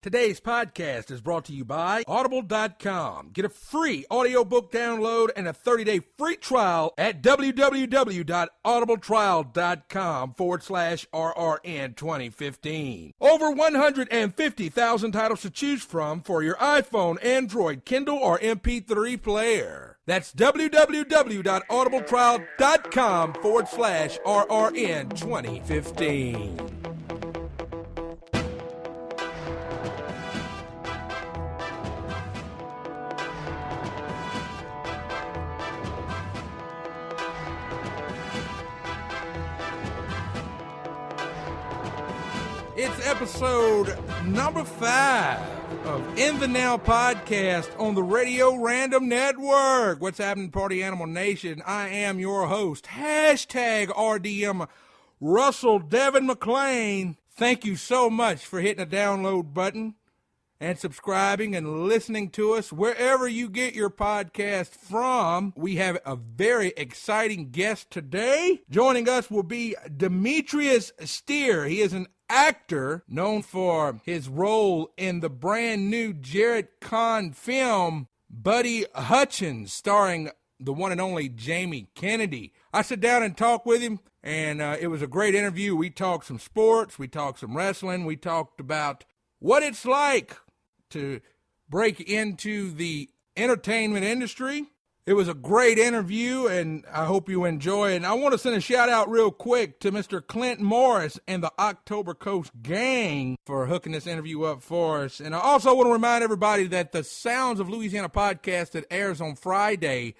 Today's podcast is brought to you by Audible.com. Get a free audiobook download and a 30-day free trial at www.audibletrial.com/RRN2015. Over 150,000 titles to choose from for your iPhone, Android, Kindle, or MP3 player. That's www.audibletrial.com/RRN2015. It's episode number 5 of In the Now podcast on the Radio Random Network. What's happening, Party Animal Nation? I am your host, #RDM Russell Devin McLain. Thank you so much for hitting the download button and subscribing and listening to us wherever you get your podcast from. We have a very exciting guest today. Joining us will be Demetrius Stear. He is an actor known for his role in the brand new Jarod Cohn film, Buddy Hutchins, starring the one and only Jamie Kennedy. I sat down and talked with him, and it was a great interview. We talked some sports, we talked some wrestling, we talked about what it's like to break into the entertainment industry. It was a great interview, and I hope you enjoy it. And I want to send a shout-out real quick to Mr. Clint Morris and the October Coast Gang for hooking this interview up for us. And I also want to remind everybody that the Sounds of Louisiana podcast that airs on Friday,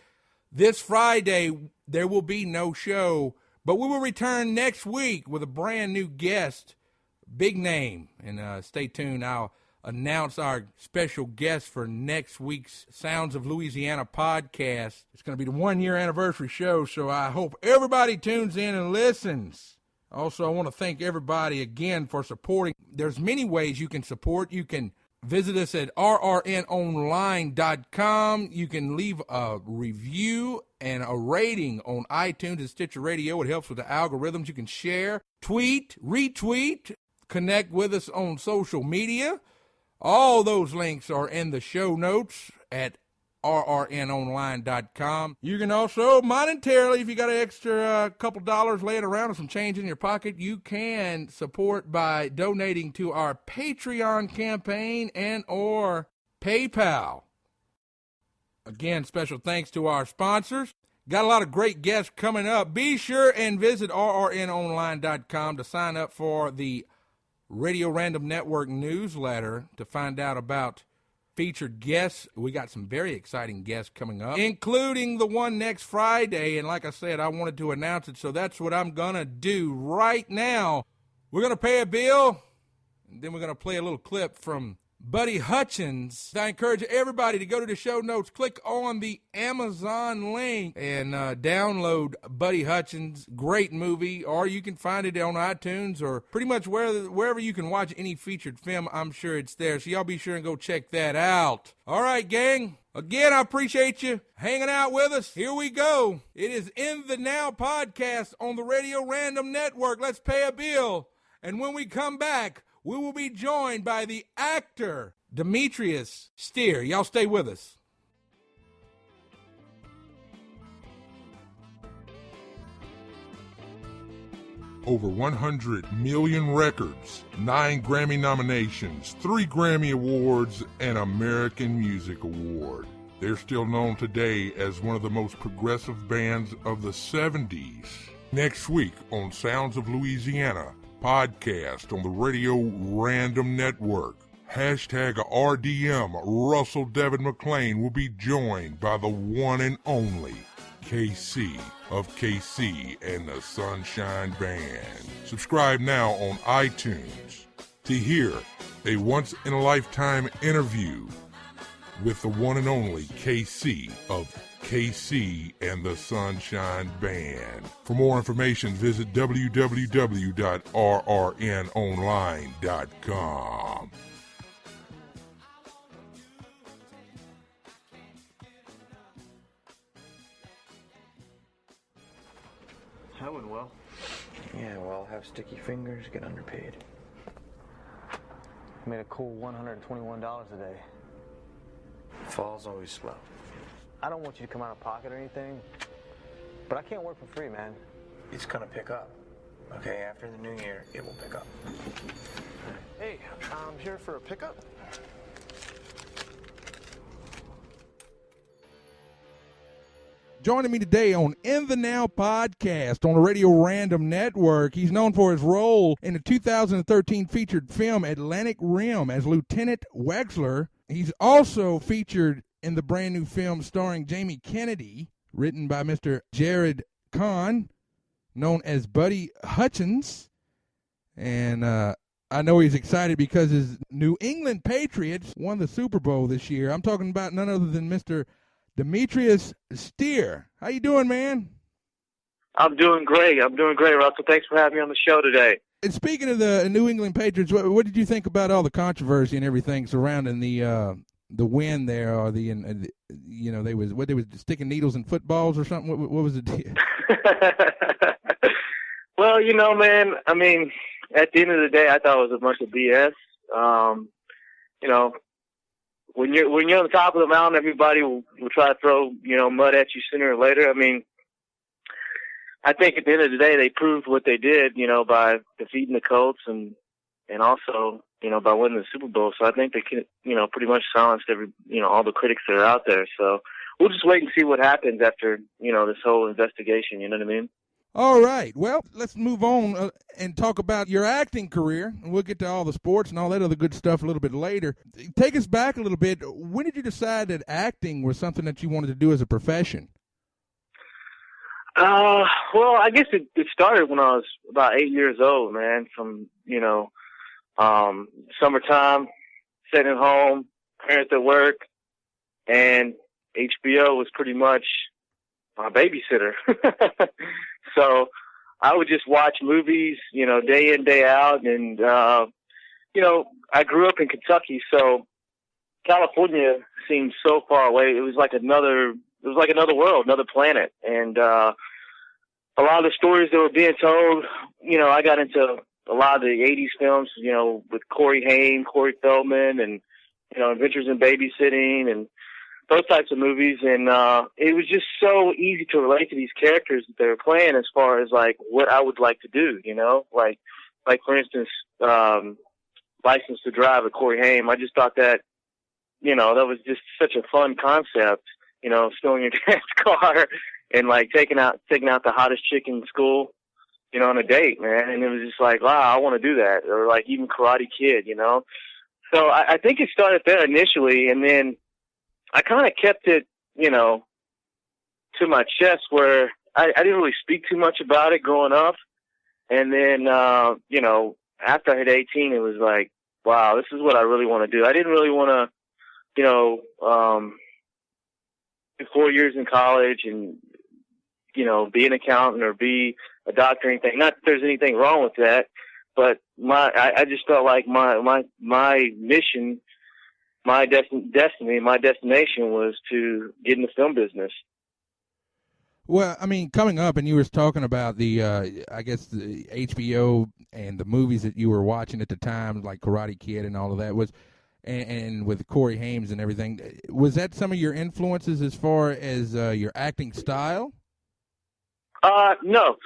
this Friday, there will be no show, but we will return next week with a brand new guest, big name. And stay tuned. I'll announce our special guest for next week's Sounds of Louisiana podcast. It's going to be the 1-year anniversary show, so I hope everybody tunes in and listens. Also, I want to thank everybody again for supporting. There's many ways you can support. You can visit us at rrnonline.com. You can leave a review and a rating on iTunes and Stitcher Radio. It helps with the algorithms. You can share, tweet, retweet, connect with us on social media. All those links are in the show notes at rrnonline.com. You can also monetarily, if you got an extra couple dollars laying around or some change in your pocket, you can support by donating to our Patreon campaign and or PayPal. Again, special thanks to our sponsors. Got a lot of great guests coming up. Be sure and visit rrnonline.com to sign up for the Radio Random Network newsletter to find out about featured guests. We got some very exciting guests coming up, including the one next Friday. And like I said, I wanted to announce it, so that's what I'm going to do right now. We're going to pay a bill, and then we're going to play a little clip from Buddy Hutchins. I encourage everybody to go to the show notes, click on the Amazon link, and download Buddy Hutchins. Great movie, or you can find it on iTunes or pretty much wherever you can watch any featured film. I'm sure it's there, so y'all be sure and go check that out. All right, gang. Again, I appreciate you hanging out with us. Here we go. It is In the Now podcast on the Radio Random Network. Let's pay a bill, and when we come back, we will be joined by the actor Demetrius Stear. Y'all stay with us. Over 100 million records, 9 Grammy nominations, 3 Grammy Awards, and American Music Award. They're still known today as one of the most progressive bands of the 70s. Next week on Sounds of Louisiana podcast on the Radio Random Network, #RDM Russell Devin McLain will be joined by the one and only KC of KC and the Sunshine Band. Subscribe now on iTunes to hear a once-in-a-lifetime interview with the one and only KC of KC and the Sunshine Band. For more information, visit www.rrnonline.com. That went well. Yeah, well, have sticky fingers, get underpaid. Made a cool $121 a day. Fall's always slow. I don't want you to come out of pocket or anything, but I can't work for free, man. It's gonna pick up. Okay, after the new year, it will pick up. Hey, I'm here for a pickup. Joining me today on In the Now podcast on the Radio Random Network, he's known for his role in the 2013 featured film Atlantic Rim as Lieutenant Wexler. He's also featured in the brand new film starring Jamie Kennedy, written by Mr. Jarod Cohn, known as Buddy Hutchins. And I know he's excited because his New England Patriots won the Super Bowl this year. I'm talking about none other than Mr. Demetrius Stear. How you doing, man? I'm doing great, Russell. Thanks for having me on the show today. And speaking of the New England Patriots, what did you think about all the controversy and everything surrounding the win there, or they was sticking needles in footballs or something? What was the deal? Well, man, I mean, at the end of the day, I thought it was a bunch of BS. When you're on the top of the mountain, everybody will try to throw, mud at you sooner or later. I mean, I think at the end of the day, they proved what they did, by defeating the Colts and also, by winning the Super Bowl. So I think they can, pretty much silenced all the critics that are out there. So we'll just wait and see what happens after, this whole investigation. You know what I mean? All right. Well, let's move on and talk about your acting career. And we'll get to all the sports and all that other good stuff a little bit later. Take us back a little bit. When did you decide that acting was something that you wanted to do as a profession? Well, I guess it started when I was about 8 years old, man, from, summertime, sitting at home, parents at work, and HBO was pretty much my babysitter. So I would just watch movies, day in, day out. And, I grew up in Kentucky, so California seemed so far away. It was like another world, another planet. And, a lot of the stories that were being told, I got into a lot of the 80s films, with Corey Haim, Corey Feldman, and, Adventures in Babysitting and those types of movies. And it was just so easy to relate to these characters that they were playing as far as, like, what I would like to do, like for instance, License to Drive with Corey Haim. I just thought that, that was just such a fun concept, stealing your dad's car and, like, taking out the hottest chick in school, on a date, man. And it was just like, wow, I want to do that. Or, like, even Karate Kid, So I think it started there initially, and then I kind of kept it, to my chest, where I didn't really speak too much about it growing up. And then, after I hit 18, it was like, wow, this is what I really want to do. I didn't really want to, do 4 years in college and, be an accountant or be a doctor or anything. Not that there's anything wrong with that, but I just felt like my mission, my destiny, my destination was to get in the film business. Well, I mean, coming up, and you were talking about the, I guess, the HBO and the movies that you were watching at the time, like Karate Kid and all of that, and with Corey Haim and everything. Was that some of your influences as far as your acting style? No.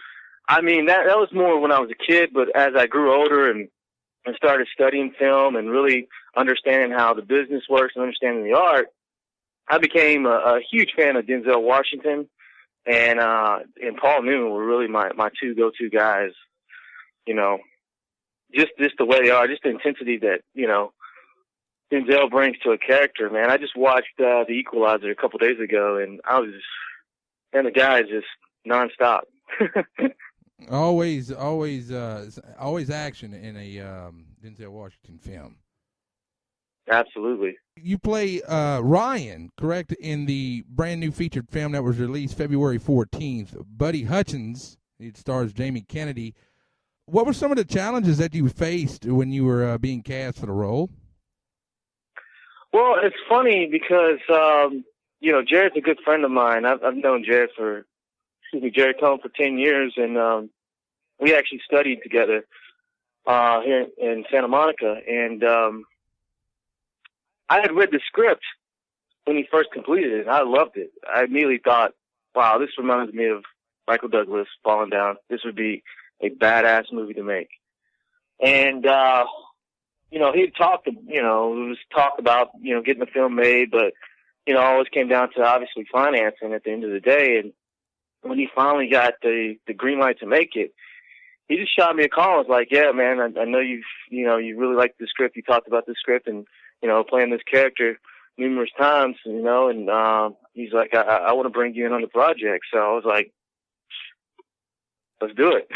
I mean, that was more when I was a kid, but as I grew older and started studying film and really understanding how the business works and understanding the art, I became a huge fan of Denzel Washington and Paul Newman were really my two go-to guys, just the way they are, just the intensity that, Denzel brings to a character, man. I just watched The Equalizer a couple days ago, and the guy is just nonstop. Always action in a Denzel Washington film. Absolutely. You play Ryan, correct, in the brand new featured film that was released February 14th. Buddy Hutchins, it stars Jamie Kennedy. What were some of the challenges that you faced when you were being cast for the role? Well, it's funny because, Jared's a good friend of mine. I've known Jarod Cohn for 10 years, and we actually studied together here in Santa Monica. And, I had read the script when he first completed it, and I loved it. I immediately thought, wow, this reminds me of Michael Douglas falling down. This would be a badass movie to make. And, you know, he talked, you know, it was talk about, you know, getting the film made, but, you know, it always came down to obviously financing at the end of the day. And when he finally got the green light to make it, he just shot me a call. I was like, yeah, man, I know you really liked the script. You talked about the script and, you know, playing this character numerous times, you know, and he's like, I want to bring you in on the project. So I was like, let's do it.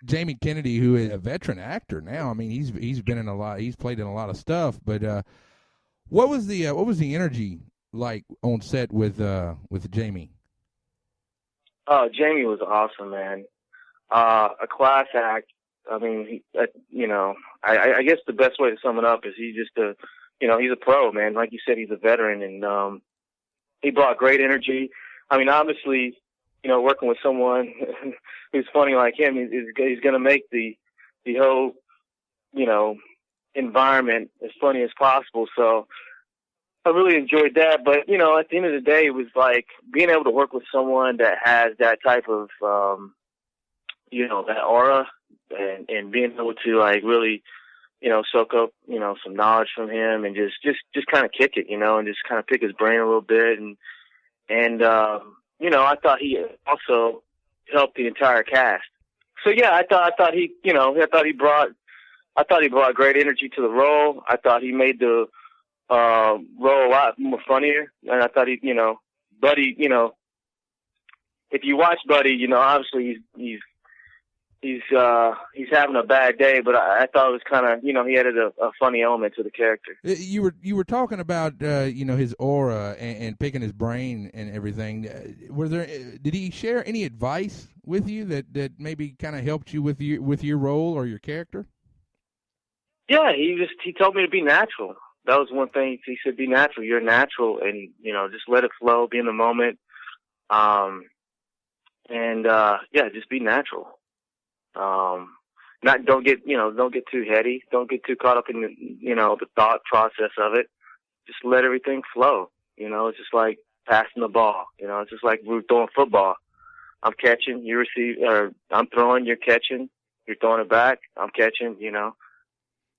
Jamie Kennedy, who is a veteran actor now, I mean, he's been in a lot, he's played in a lot of stuff. But what was the energy like on set with Jamie? Oh, Jamie was awesome, man. A class act. I mean, you know, I guess the best way to sum it up is he's just he's a pro, man. Like you said, he's a veteran, and he brought great energy. I mean, obviously, you know, working with someone who's funny like him, he's going to make the whole, you know, environment as funny as possible. So I really enjoyed that. But, you know, at the end of the day, it was like being able to work with someone that has that type of, you know, that aura, and being able to like really, you know, soak up, you know, some knowledge from him and just kind of kick it, you know, and just kind of pick his brain a little bit. And you know, I thought he also helped the entire cast. So yeah, I thought he, you know, I thought he brought great energy to the role. I thought he made the role a lot more funnier. And I thought he, you know, Buddy, you know, if you watch Buddy, you know, obviously he's having a bad day, but I thought it was kind of, you know, he added a funny element to the character. You were talking about you know, his aura and picking his brain and everything. Did he share any advice with you that maybe kind of helped you with your role or your character? Yeah, he told me to be natural. That was one thing. He said, be natural. You're natural, and you know, just let it flow, be in the moment. Yeah, just be natural. Don't get too heady. Don't get too caught up in the thought process of it. Just let everything flow. You know, it's just like passing the ball. You know, it's just like we're throwing football. I'm catching, you receive, or I'm throwing, you're catching, you're throwing it back, I'm catching, you know.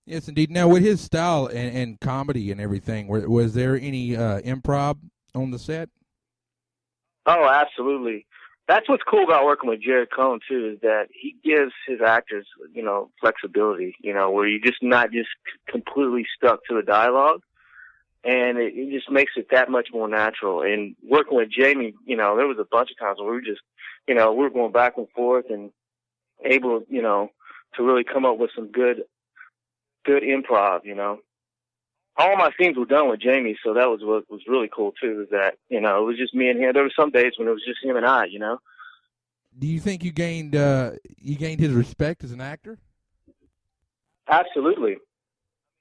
Yes, indeed. Now, with his style and comedy and everything, was there any improv on the set? Oh, absolutely. That's what's cool about working with Jarod Cohn, too, is that he gives his actors, you know, flexibility, you know, where you're just not just completely stuck to the dialogue. And it just makes it that much more natural. And working with Jamie, you know, there was a bunch of times where we were just, you know, we were going back and forth and able, you know, to really come up with some good improv, you know. All my scenes were done with Jamie, so that was what was really cool too, is that, you know, it was just me and him. There were some days when it was just him and I, you know. Do you think you gained his respect as an actor? Absolutely.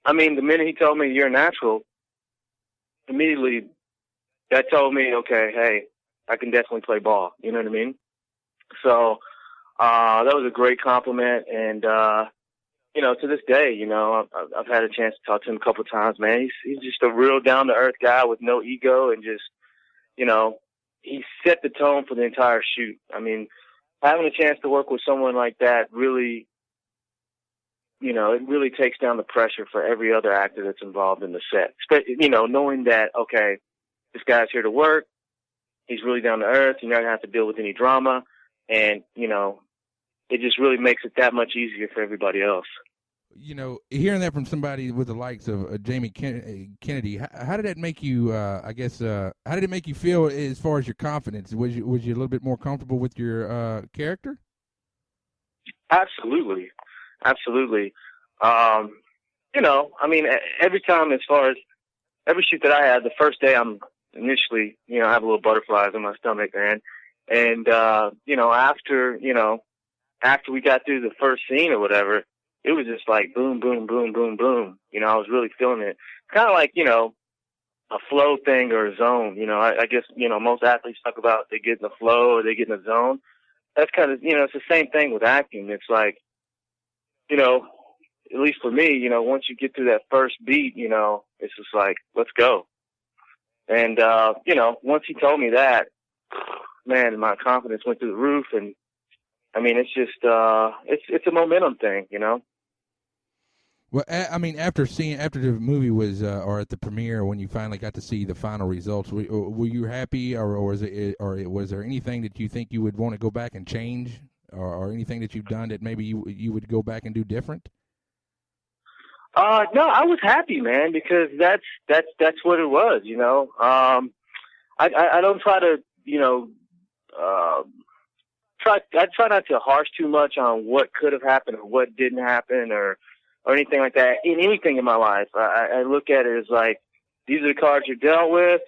I mean, the minute he told me you're natural, immediately that told me, okay, hey, I can definitely play ball. You know what I mean? So that was a great compliment, and you know, to this day, you know, I've had a chance to talk to him a couple of times, man. He's just a real down-to-earth guy with no ego, and just, you know, he set the tone for the entire shoot. I mean, having a chance to work with someone like that really, you know, it really takes down the pressure for every other actor that's involved in the set. You know, knowing that, okay, this guy's here to work, he's really down-to-earth, you're not going to have to deal with any drama, and, you know, it just really makes it that much easier for everybody else. You know, hearing that from somebody with the likes of Jamie Kennedy, how did that make you, how did it make you feel as far as your confidence? Was you a little bit more comfortable with your character? Absolutely. Absolutely. You know, I mean, every time, as far as every shoot that I had, the first day I'm initially, you know, I have a little butterflies in my stomach, man. And, you know, after we got through the first scene or whatever, it was just like boom, boom, boom, boom, boom. You know, I was really feeling it. Kind of like, you know, a flow thing or a zone. You know, I guess, you know, most athletes talk about they get in the flow or they get in the zone. That's kind of, you know, it's the same thing with acting. It's like, you know, at least for me, you know, once you get through that first beat, you know, it's just like, let's go. And, you know, once he told me that, man, my confidence went through the roof. And I mean, it's just, it's a momentum thing, you know? Well, I mean, after the movie was, or at the premiere, when you finally got to see the final results, were you happy, or was there anything that you think you would want to go back and change, or anything that you've done that maybe you would go back and do different? No, I was happy, man, because that's what it was, you know. I don't try to, you know, I try not to harsh too much on what could have happened or what didn't happen or anything like that in anything in my life. I look at it as like, these are the cards you're dealt with.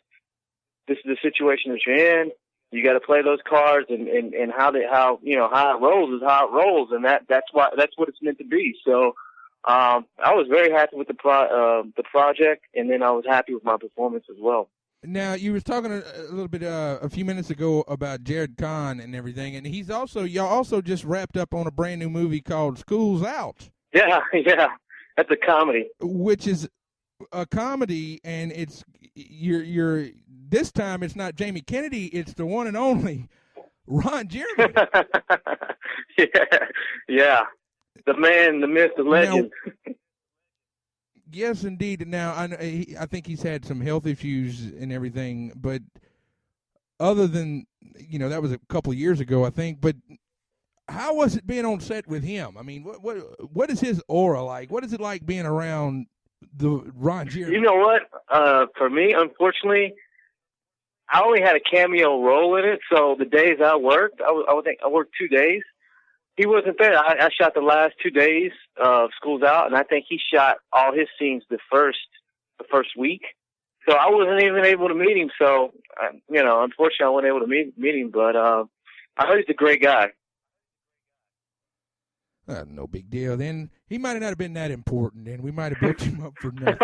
This is the situation that you're in. You got to play those cards, and how it rolls is how it rolls, and that's what it's meant to be. So, I was very happy with the project, and then I was happy with my performance as well. Now, you was talking a little bit a few minutes ago about Jarod Cohn and everything, and y'all also just wrapped up on a brand new movie called School's Out. Yeah, that's a comedy. Which is a comedy, and it's you're this time it's not Jamie Kennedy, it's the one and only Ron Jeremy. yeah. The man, the myth, the legend. Now, yes, indeed. Now, I think he's had some health issues and everything, but other than, you know, that was a couple of years ago, I think, but how was it being on set with him? I mean, what is his aura like? What is it like being around the Ron Jeremy? You know what? For me, unfortunately, I only had a cameo role in it, so the days I worked, I worked 2 days. He wasn't there. I shot the last 2 days of School's Out, and I think he shot all his scenes the first week. So I wasn't even able to meet him. So, you know, unfortunately, I wasn't able to meet him. But I heard he's a great guy. No big deal. Then he might not have been that important, and we might have booked him up for nothing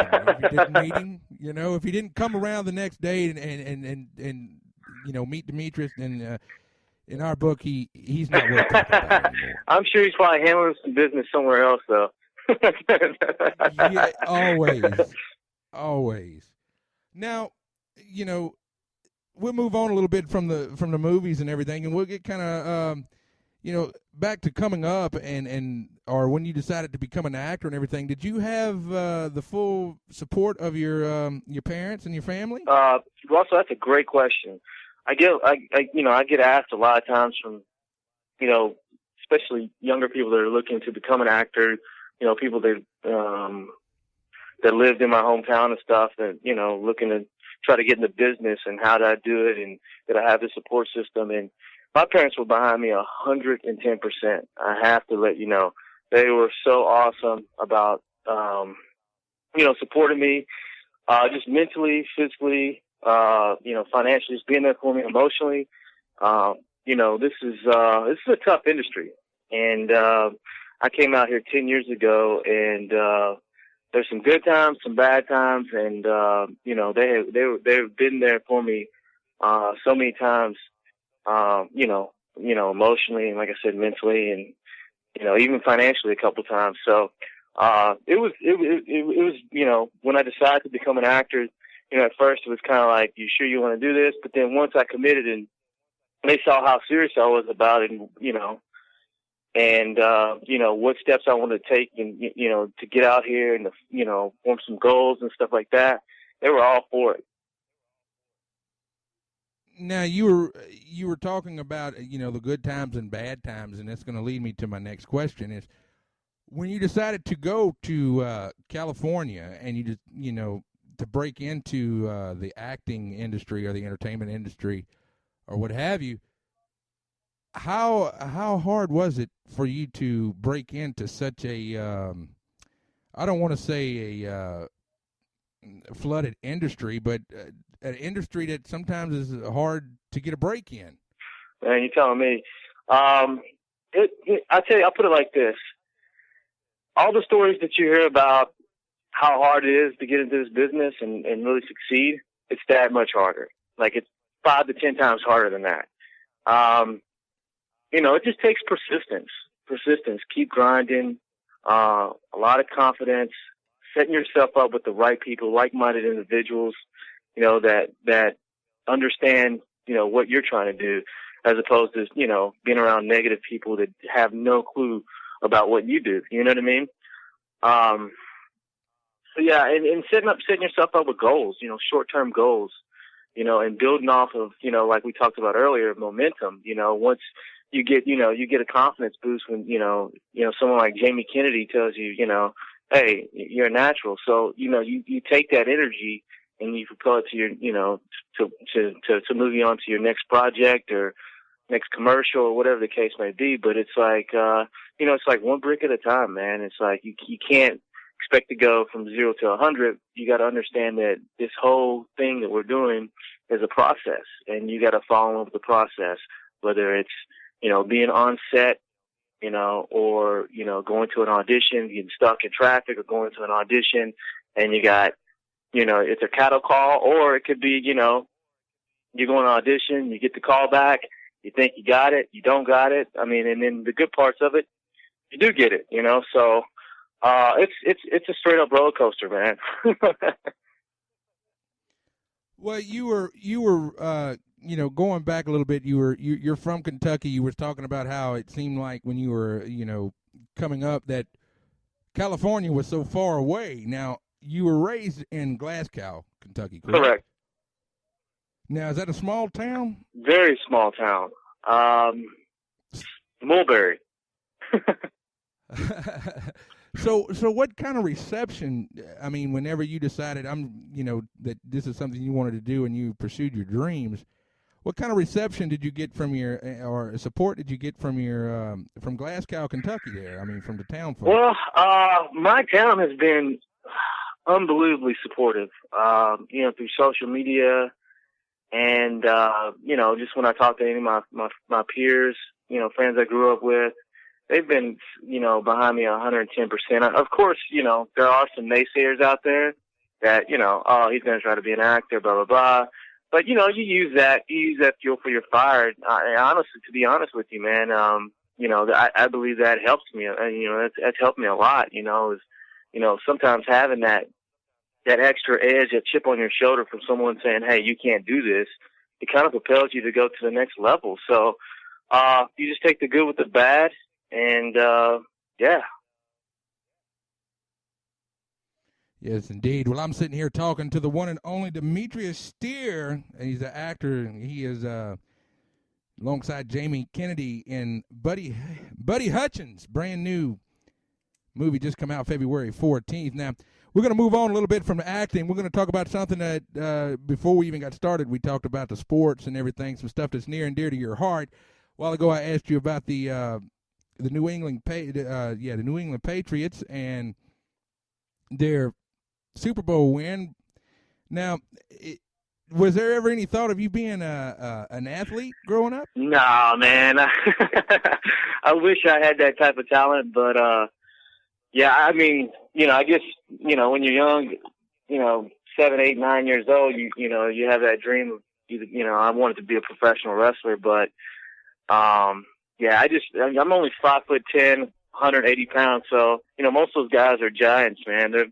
if you didn't meet him. You know, if he didn't come around the next day and you know, meet Demetrius, then in our book he's not worth talking about anymore. I'm sure he's probably handling some business somewhere else, though. Yeah, always. Now, you know, we'll move on a little bit from the movies and everything, and we'll get kind of you know, back to coming up or when you decided to become an actor and everything. Did you have the full support of your parents and your family? Russell, that's a great question. I get asked a lot of times from, you know, especially younger people that are looking to become an actor, you know, people that lived in my hometown and stuff, that, you know, looking to try to get into business, and how did I do it, and did I have the support system? And my parents were behind me 110%. I have to let you know. They were so awesome about, you know, supporting me, just mentally, physically, you know, financially, just being there for me emotionally. You know, this is a tough industry. And, I came out here 10 years ago, and, there's some good times, some bad times. And, you know, they've been there for me, so many times, you know, emotionally, and like I said, mentally, and, you know, even financially a couple times. So, it was, you know, when I decided to become an actor, you know, at first it was kind of like, you sure you want to do this? But then once I committed, and they saw how serious I was about it, and, you know, and, you know, what steps I wanted to take, and, you know, to get out here and, you know, form some goals and stuff like that, they were all for it. Now, you were talking about, you know, the good times and bad times, and that's going to lead me to my next question is, when you decided to go to California, and you just, you know, to break into the acting industry or the entertainment industry or what have you, how hard was it for you to break into such a I don't want to say a flooded industry, but an industry that sometimes is hard to get a break in? Man, you're telling me. I tell you, I'll put it like this. All the stories that you hear about how hard it is to get into this business and really succeed, it's that much harder. Like, it's 5 to 10 times harder than that. You know, it just takes persistence. Keep grinding. a lot of confidence, setting yourself up with the right people, like-minded individuals, that understand, what you're trying to do, as opposed to, being around negative people that have no clue about what you do. You know what I mean? So yeah, and setting yourself up with goals, short-term goals, and building off of, like we talked about earlier, momentum. Once you get a confidence boost when, someone like Jamie Kennedy tells you, hey, you're a natural. So, you take that energy and you propel it to your, to moving on to your next project or next commercial or whatever the case may be. But it's like, it's like one brick at a time, man. It's like you can't expect to go from 0 to 100. You got to understand that this whole thing that we're doing is a process, and you got to follow up the process, whether it's, being on set, or, going to an audition, getting stuck in traffic, or going to an audition and you got, it's a cattle call, or it could be, you go on an audition, you get the call back, you think you got it, you don't got it. I mean, and then the good parts of it, you do get it, so, it's a straight up roller coaster, man. Well, you were, going back a little bit, you're from Kentucky. You were talking about how it seemed like when you were, coming up that California was so far away. Now, you were raised in Glasgow, Kentucky, correct? Correct. Now, is that a small town? Very small town. Mulberry. So what kind of reception, I mean, whenever you decided that this is something you wanted to do and you pursued your dreams, what kind of reception did you get from or support did you get from from Glasgow, Kentucky there? I mean, from the town folks? Well, my town has been unbelievably supportive, through social media and, just when I talk to any of my peers, friends I grew up with, they've been, behind me 110%. Of course, there are some naysayers out there that, oh, he's going to try to be an actor, blah, blah, blah. But, you use that fuel for your fire. Honestly, to be honest with you, man, I believe that helps me. That's helped me a lot, sometimes having that extra edge, that chip on your shoulder from someone saying, hey, you can't do this, it kind of propels you to go to the next level. So, you just take the good with the bad. And, yeah. Yes, indeed. Well, I'm sitting here talking to the one and only Demetrius Stear. He's an actor. He is alongside Jamie Kennedy in Buddy Hutchins, brand new movie just come out February 14th. Now, we're going to move on a little bit from acting. We're going to talk about something that before we even got started, we talked about the sports and everything, some stuff that's near and dear to your heart. A while ago, I asked you about the New England Patriots and their Super Bowl win. Now, was there ever any thought of you being an athlete growing up? Nah, man. I wish I had that type of talent, but yeah, I mean, I guess when you're young, 7, 8, 9 years old, you have that dream of I wanted to be a professional wrestler, but yeah, I'm only 5'10", 180 pounds. So, most of those guys are giants, man. They're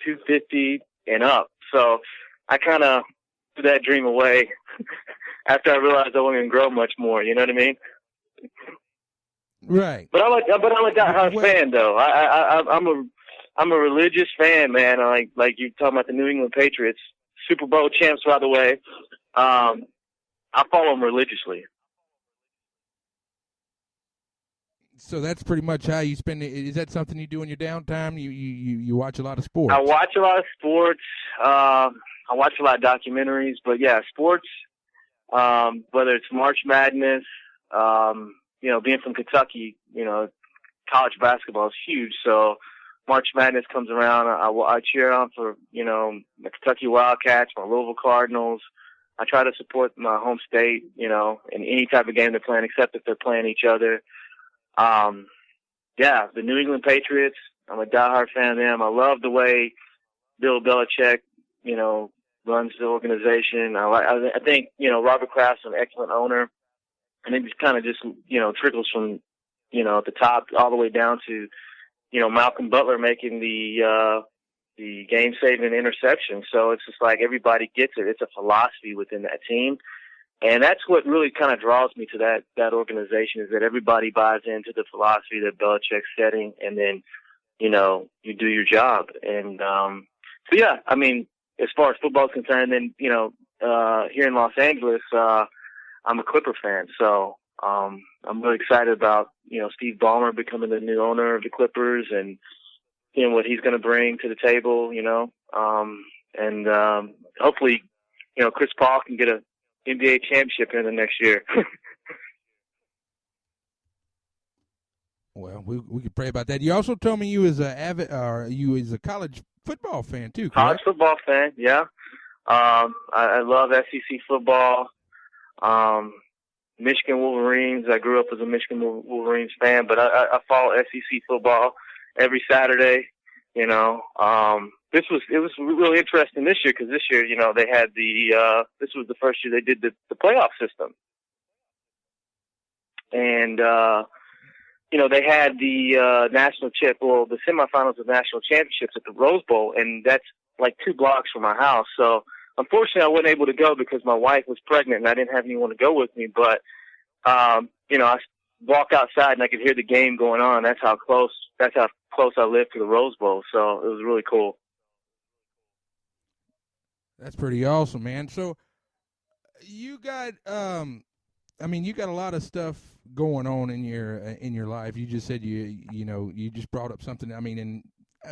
250 and up. So I kind of threw that dream away after I realized I wasn't going to grow much more. You know what I mean? Right. But I'm a diehard fan, though. I'm a religious fan, man. Like you're talking about the New England Patriots, Super Bowl champs, by the way. I follow them religiously. So that's pretty much how you spend it. Is that something you do in your downtime? You watch a lot of sports? I watch a lot of sports. I watch a lot of documentaries. But, yeah, sports, whether it's March Madness, being from Kentucky, college basketball is huge. So March Madness comes around, I cheer on for, the Kentucky Wildcats, my Louisville Cardinals. I try to support my home state, in any type of game they're playing, except if they're playing each other. Yeah, the New England Patriots, I'm a diehard fan of them. I love the way Bill Belichick, runs the organization. I think, Robert Kraft's an excellent owner, and it just kind of trickles from, at the top all the way down to, Malcolm Butler making the game-saving interception. So it's just like everybody gets it. It's a philosophy within that team. And that's what really kind of draws me to that organization, is that everybody buys into the philosophy that Belichick's setting, and then, you do your job. And so, yeah, I mean, as far as football is concerned, then, here in Los Angeles, I'm a Clipper fan. So I'm really excited about, Steve Ballmer becoming the new owner of the Clippers and seeing what he's going to bring to the table, and hopefully, Chris Paul can get a NBA championship in the next year. Well, we could pray about that. You also told me you was a college football fan too, correct? College football fan, yeah. I love SEC football. Michigan Wolverines. I grew up as a Michigan Wolverines fan, but I follow SEC football every Saturday. It was really interesting this year, because this year, they had this was the first year they did the playoff system. And, they had the the semifinals of national championships at the Rose Bowl, and that's like 2 blocks from my house. So unfortunately I wasn't able to go because my wife was pregnant and I didn't have anyone to go with me. But, I walk outside and I could hear the game going on. That's how close I live to the Rose Bowl. So it was really cool. That's pretty awesome, man. So you got, you got a lot of stuff going on in your life. You just said you just brought up something. And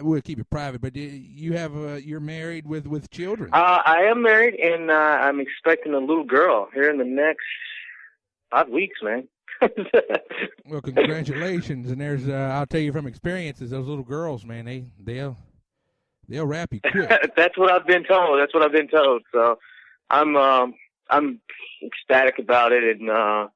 we'll keep it private, but you're married with children. I am married, and I'm expecting a little girl here in the next 5 weeks, man. Well, congratulations. And there's, I'll tell you from experiences, those little girls, man, they'll wrap you quick. That's what I've been told. So I'm ecstatic about it, and I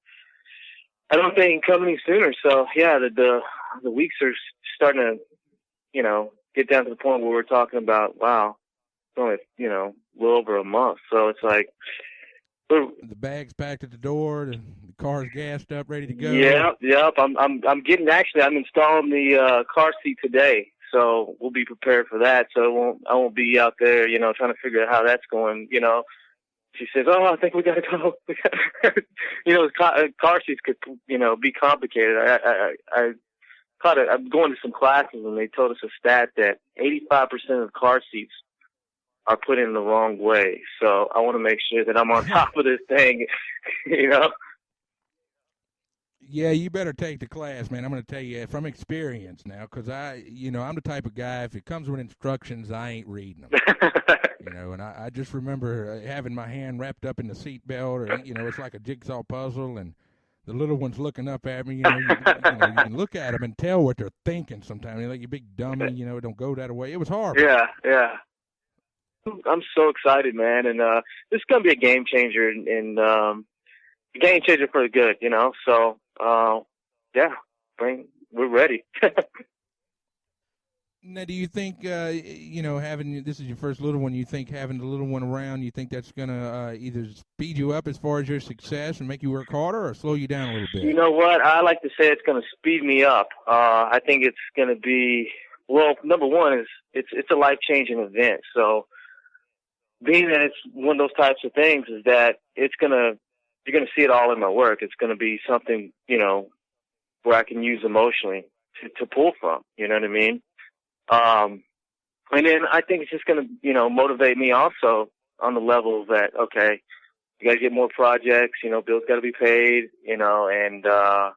don't think it can come any sooner. So yeah, the weeks are starting to, get down to the point where we're talking about, wow, it's only, a little over a month. So it's like, the bag's packed at the door, the car's gassed up, ready to go. Yep. I'm installing the car seat today, so we'll be prepared for that. So I won't be out there, trying to figure out how that's going. She says, "Oh, I think we got to go." Car seats could, be complicated. I'm going to some classes, and they told us a stat that 85% of car seats are put in the wrong way. So I want to make sure that I'm on top of this thing, Yeah, you better take the class, man. I'm going to tell you from experience now, because I'm the type of guy, if it comes with instructions, I ain't reading them. And I just remember having my hand wrapped up in the seat belt, or, it's like a jigsaw puzzle, and the little one's looking up at me. You can look at them and tell what they're thinking sometimes. They're like, you big dummy, don't go that way. It was horrible. Yeah. I'm so excited, man, and this is going to be a game changer, and a game changer for the good, So, we're ready. Now, do you think, having this is your first little one, you think having the little one around, you think that's going to either speed you up as far as your success and make you work harder, or slow you down a little bit? You know what? I like to say it's going to speed me up. I think it's going to be, well, number one is it's a life-changing event. So being that it's one of those types of things is that you're going to see it all in my work. It's going to be something, where I can use emotionally to pull from, you know what I mean? And then I think it's just going to, motivate me also on the level that, okay, you got to get more projects, bills got to be paid, and, I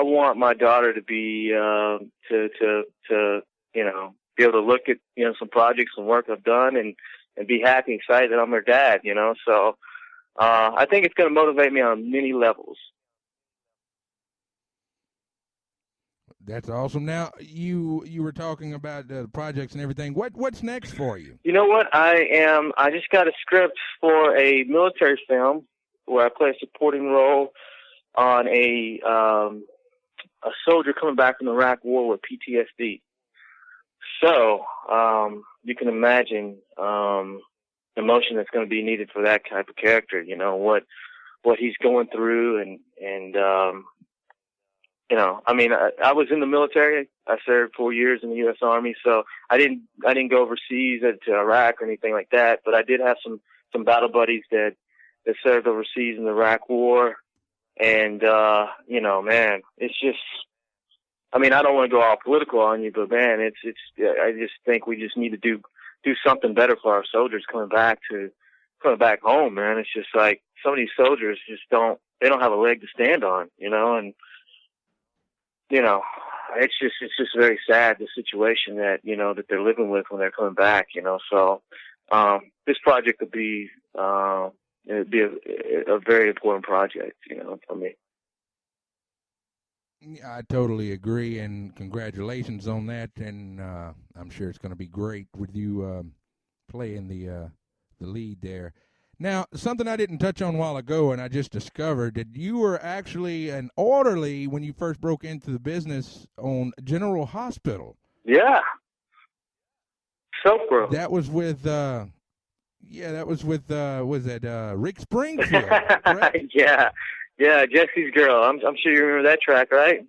want my daughter to be, be able to look at, some projects and work I've done and be happy and excited that I'm her dad, so, I think it's going to motivate me on many levels. That's awesome. Now, you were talking about the projects and everything. What's next for you? You know what? I just got a script for a military film where I play a supporting role on a soldier coming back from the Iraq War with PTSD. So, you can imagine emotion that's going to be needed for that type of character. What he's going through and I mean, I was in the military. I served 4 years in the U.S. Army, so I didn't go overseas to Iraq or anything like that. But I did have some battle buddies that served overseas in the Iraq War, and man, it's just. I mean, I don't want to go all political on you, but man, I just think we just need to do something better for our soldiers coming back home, man. It's just like some of these soldiers don't have a leg to stand on, and it's just very sad, the situation that that they're living with when they're coming back, So this project would be it'd be a very important project, for me. I totally agree, and congratulations on that. And I'm sure it's going to be great with you playing the lead there. Now, something I didn't touch on a while ago, and I just discovered that you were actually an orderly when you first broke into the business on General Hospital. Yeah. Soap Bro. That was with, was that Rick Springfield, correct? Yeah, Jesse's Girl. I'm sure you remember that track, right?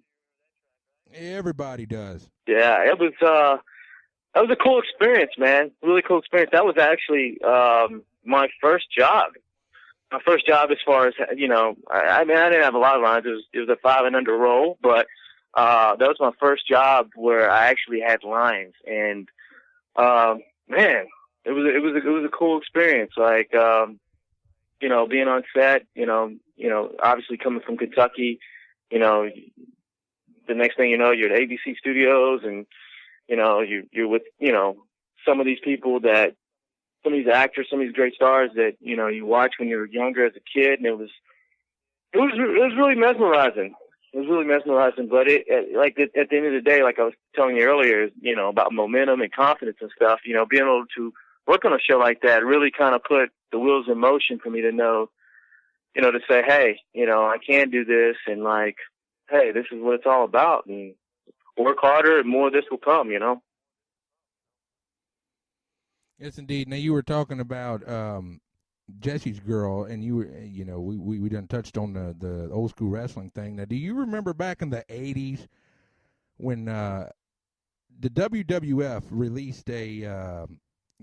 Everybody does. Yeah, it was that was a cool experience, man. Really cool experience. That was actually my first job. My first job, as far as I mean, I didn't have a lot of lines. It was a 5 and under role, but that was my first job where I actually had lines, and man, it was a cool experience. Like being on set, obviously coming from Kentucky, the next thing you know, you're at ABC Studios, and you're with some of these people some of these actors, some of these great stars that you watch when you were younger as a kid, and it was really mesmerizing. It was really mesmerizing, but at the end of the day, like I was telling you earlier, about momentum and confidence and stuff. Being able to work on a show like that really kind of put the wheels in motion for me to know, to say, hey, I can do this, and like, hey, this is what it's all about, and work harder, and more of this will come, Yes, indeed. Now, you were talking about Jesse's Girl, and you were, we done touched on the old school wrestling thing. Now, do you remember back in the 80s when the WWF released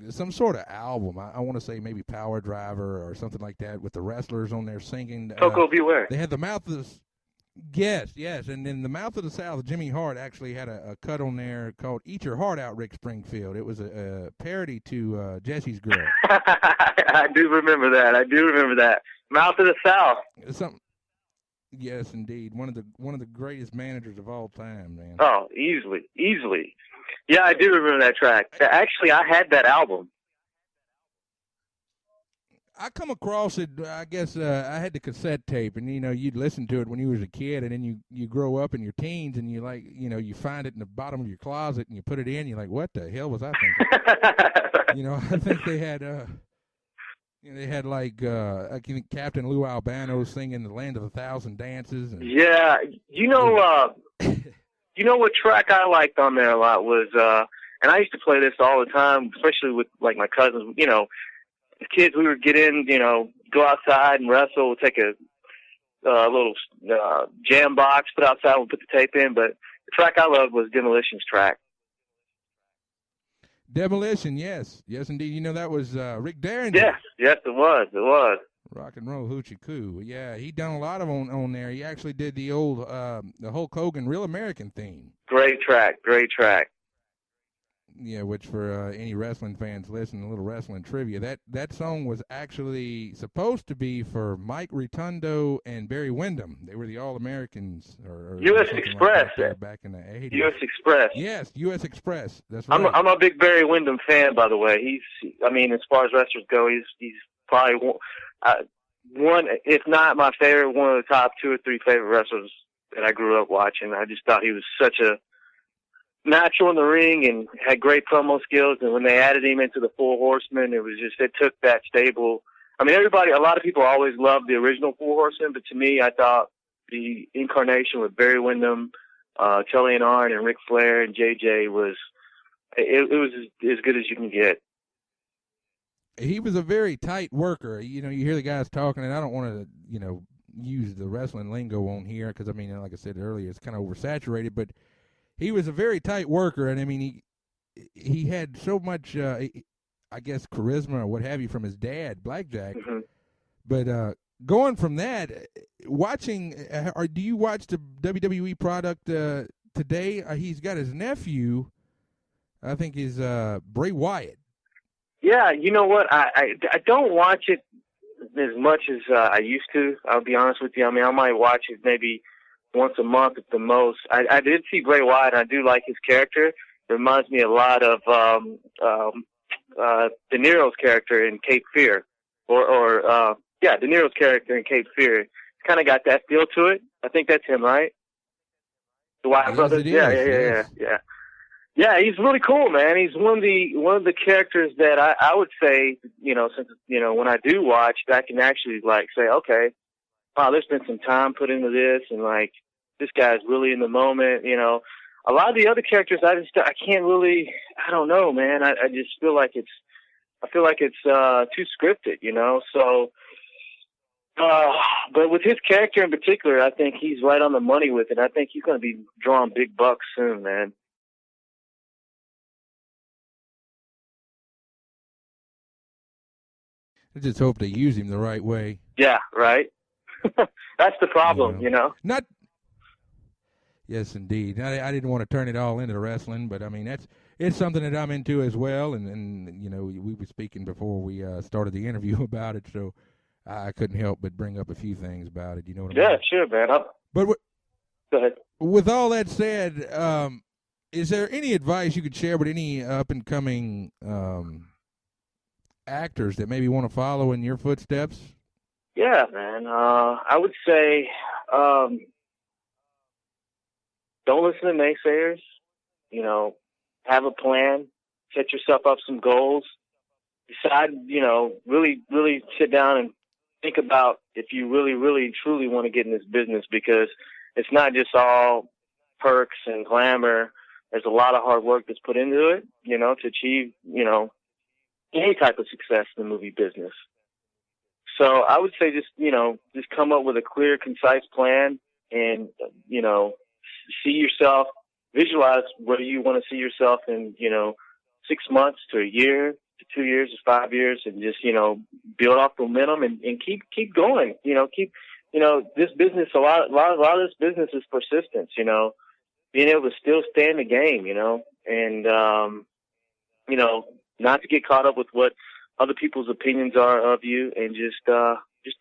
some sort of album? I want to say maybe Power Driver or something like that, with the wrestlers on there singing. Coco Beware. They had the Mouth of the... Yes, and in the Mouth of the South, Jimmy Hart actually had a cut on there called "Eat Your Heart Out, Rick Springfield." It was a parody to Jesse's Girl. I do remember that. Mouth of the South. Yes, indeed. One of the greatest managers of all time, man. Oh, easily. Yeah, I do remember that track. Actually, I had that album. I come across it, I guess, I had the cassette tape, and, you'd listen to it when you was a kid, and then you grow up in your teens, and you find it in the bottom of your closet, and you put it in, you're like, what the hell was I thinking? I think they had like, I think Captain Lou Albano singing "The Land of a Thousand Dances." And, yeah, what track I liked on there a lot was, and I used to play this all the time, especially with, like, my cousins, as kids, we would get in, go outside and wrestle. We'll take a little jam box, put outside, we'll put the tape in. But the track I loved was Demolition's track. Demolition, yes, indeed. That was Rick Derringer. Yes, it was. Rock and Roll Hoochie Coo. Yeah, he done a lot of on there. He actually did the old the Hulk Hogan Real American theme. Great track. Yeah, which for any wrestling fans listening, a little wrestling trivia, that song was actually supposed to be for Mike Rotundo and Barry Windham. They were the All-Americans. Or U.S. Express. Like back in the 80s. U.S. Express. Yes, U.S. Express. That's right. I'm a big Barry Windham fan, by the way. As far as wrestlers go, he's probably one, if not my favorite, one of the top 2 or 3 favorite wrestlers that I grew up watching. I just thought he was such a natural in the ring and had great promo skills, and when they added him into the Four Horsemen, it took that stable. A lot of people always loved the original Four Horsemen, but to me, I thought the incarnation with Barry Windham, Tully and Arn, and Ric Flair and JJ was as good as you can get. He was a very tight worker. You hear the guys talking, and I don't want to, use the wrestling lingo on here because, I mean, like I said earlier, it's kind of oversaturated, but he was a very tight worker, and, I mean, he had so much, I guess, charisma or what have you from his dad, Blackjack. Mm-hmm. But going from that, do you watch the WWE product today? He's got his nephew, I think, is Bray Wyatt. Yeah, you know what? I don't watch it as much as I used to. I'll be honest with you. I mean, I might watch it maybe once a month at the most. I did see Bray Wyatt. I do like his character. It reminds me a lot of De Niro's character in Cape Fear, or De Niro's character in Cape Fear. It's kind of got that feel to it. I think that's him, right? The Wyatt brothers. Yeah. Yeah, he's really cool, man. He's one of the characters that I would say, since when I do watch, I can actually say, okay, wow, there's been some time put into this, and this guy's really in the moment. A lot of the other characters, I can't really, I don't know, man. I just feel like it's too scripted, So, but with his character in particular, I think he's right on the money with it. I think he's going to be drawing big bucks soon, man. I just hope they use him the right way. Yeah, right. That's the problem, Not. Yes, indeed. I didn't want to turn it all into wrestling, but I mean it's something that I'm into as well, and we were speaking before we started the interview about it, so I couldn't help but bring up a few things about it. You know what I mean? Yeah, sure, man. But go ahead. With all that said, is there any advice you could share with any up and coming actors that maybe want to follow in your footsteps? Yeah, man. I would say don't listen to naysayers. Have a plan. Set yourself up some goals. Decide, really, really sit down and think about if you really, really, truly want to get in this business, because it's not just all perks and glamour. There's a lot of hard work that's put into it, to achieve, any type of success in the movie business. So I would say just come up with a clear, concise plan and, see yourself, visualize where you want to see yourself in, 6 months to a year to 2 years to 5 years, and just, build off momentum and keep going, this business, a lot of this business is persistence, being able to still stay in the game, and, not to get caught up with what other people's opinions are of you, and just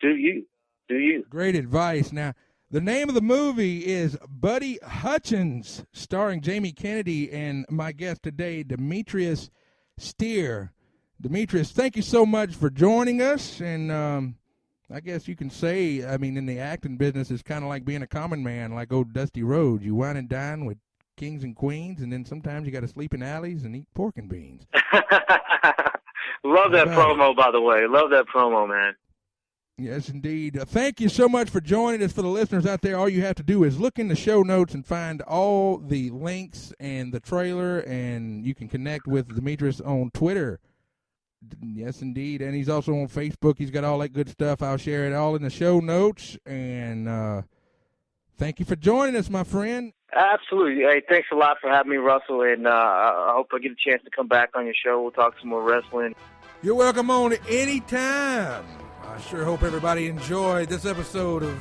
do you. Do you. Great advice. Now, the name of the movie is Buddy Hutchins, starring Jamie Kennedy and my guest today, Demetrius Stear. Demetrius, thank you so much for joining us. And I guess you can say, I mean, in the acting business, it's kind of like being a common man, like old Dusty Rhodes. You wine and dine with kings and queens, and then sometimes you got to sleep in alleys and eat pork and beans. Love that promo, by the way. Love that promo, man. Yes, indeed. Thank you so much for joining us. For the listeners out there, all you have to do is look in the show notes and find all the links and the trailer, and you can connect with Demetrius on Twitter. Yes, indeed. And he's also on Facebook. He's got all that good stuff. I'll share it all in the show notes. And thank you for joining us, my friend. Absolutely. Hey, thanks a lot for having me, Russell. And I hope I get a chance to come back on your show. We'll talk some more wrestling. You're welcome on anytime. I sure hope everybody enjoyed this episode of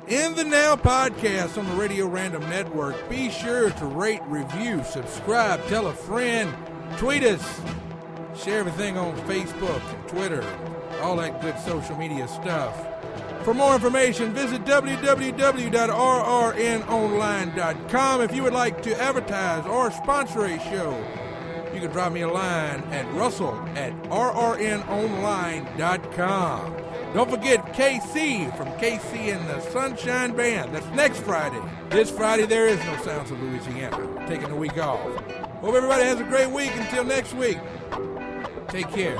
In the Now podcast on the Radio Random Network. Be sure to rate, review, subscribe, tell a friend, tweet us, share everything on Facebook and Twitter, all that good social media stuff. For more information, visit www.rrnonline.com. If you would like to advertise or sponsor a show, you can drop me a line at russell@rrnonline.com. Don't forget KC from KC and the Sunshine Band. That's next Friday. This Friday, there is no Sounds of Louisiana. I'm taking the week off. Hope everybody has a great week. Until next week, take care.